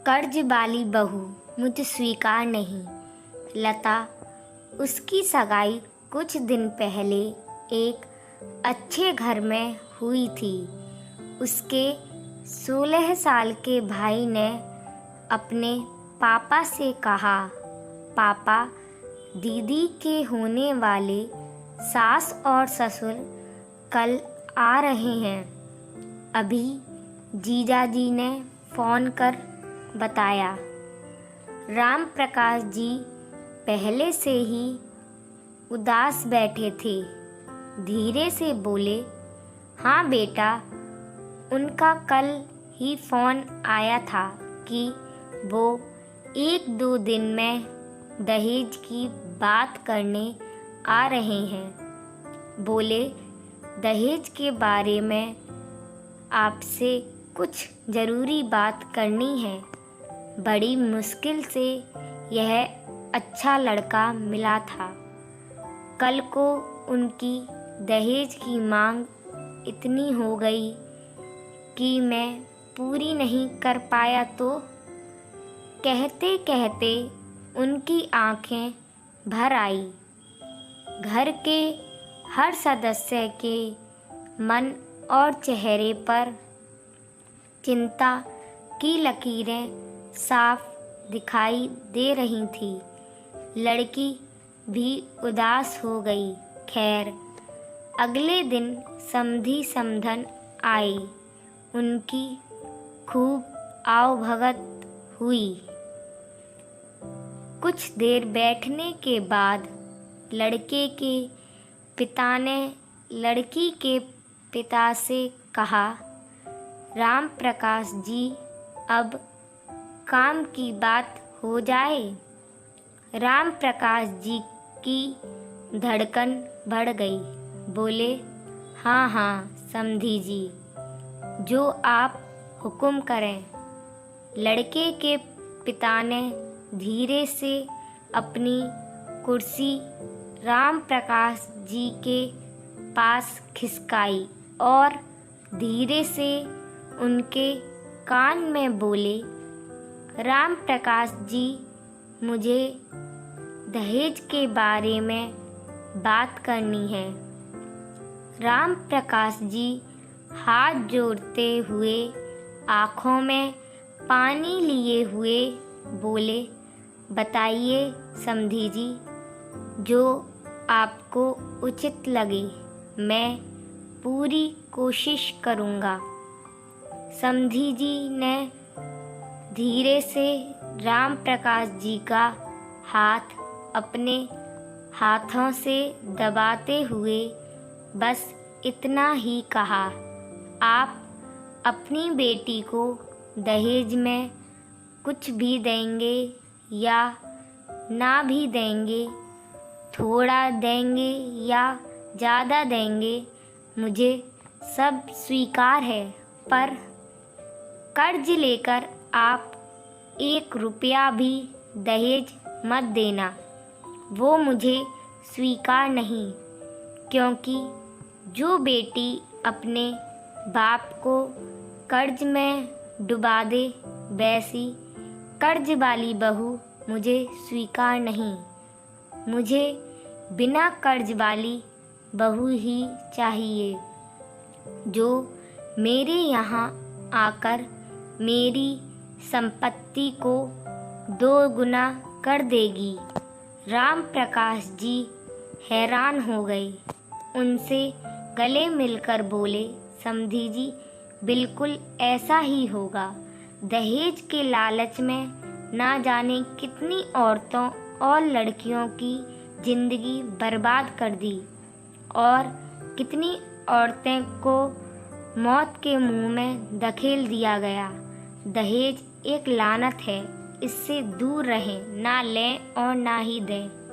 कर्ज वाली बहू मुझे स्वीकार नहीं। लता, उसकी सगाई कुछ दिन पहले एक अच्छे घर में हुई थी। उसके 16 साल के भाई ने अपने पापा से कहा, पापा, दीदी के होने वाले सास और ससुर कल आ रहे हैं। अभी जीजाजी ने फ़ोन कर बताया। राम प्रकाश जी पहले से ही उदास बैठे थे। धीरे से बोले, हाँ बेटा, उनका कल ही फ़ोन आया था कि वो 1-2 दिन में दहेज की बात करने आ रहे हैं। बोले, दहेज के बारे में आपसे कुछ ज़रूरी बात करनी है। बड़ी मुश्किल से यह अच्छा लड़का मिला था। कल को उनकी दहेज की मांग इतनी हो गई कि मैं पूरी नहीं कर पाया तो कहते कहते उनकी आंखें भर आई। घर के हर सदस्य के मन और चेहरे पर चिंता की लकीरें साफ दिखाई दे रही थी। लड़की भी उदास हो गई। खैर, अगले दिन समधी समधन आई। उनकी खूब आवभगत हुई। कुछ देर बैठने के बाद लड़के के पिता ने लड़की के पिता से कहा, राम प्रकाश जी, अब काम की बात हो जाए। राम प्रकाश जी की धड़कन बढ़ गई। बोले, हाँ हाँ समधी जी, जो आप हुक्म करें। लड़के के पिता ने धीरे से अपनी कुर्सी राम प्रकाश जी के पास खिसकाई और धीरे से उनके कान में बोले, राम प्रकाश जी, मुझे दहेज के बारे में बात करनी है। राम प्रकाश जी हाथ जोड़ते हुए आँखों में पानी लिए हुए बोले, बताइए समधी जी, जो आपको उचित लगे, मैं पूरी कोशिश करूँगा। समधी जी ने धीरे से राम प्रकाश जी का हाथ अपने हाथों से दबाते हुए बस इतना ही कहा, आप अपनी बेटी को दहेज में कुछ भी देंगे या ना भी देंगे, थोड़ा देंगे या ज़्यादा देंगे, मुझे सब स्वीकार है, पर कर्ज लेकर आप 1 रुपया भी दहेज मत देना। वो मुझे स्वीकार नहीं, क्योंकि जो बेटी अपने बाप को कर्ज में डुबा दे, वैसी कर्ज वाली बहू मुझे स्वीकार नहीं। मुझे बिना कर्ज वाली बहू ही चाहिए, जो मेरे यहाँ आकर मेरी संपत्ति को 2 गुना कर देगी। राम प्रकाश जी हैरान हो गए। उनसे गले मिलकर बोले, समधी जी, बिल्कुल ऐसा ही होगा। दहेज के लालच में ना जाने कितनी औरतों और लड़कियों की ज़िंदगी बर्बाद कर दी और कितनी औरतें को मौत के मुंह में धकेल दिया गया। दहेज एक लानत है, इससे दूर रहें, ना लें और ना ही दें।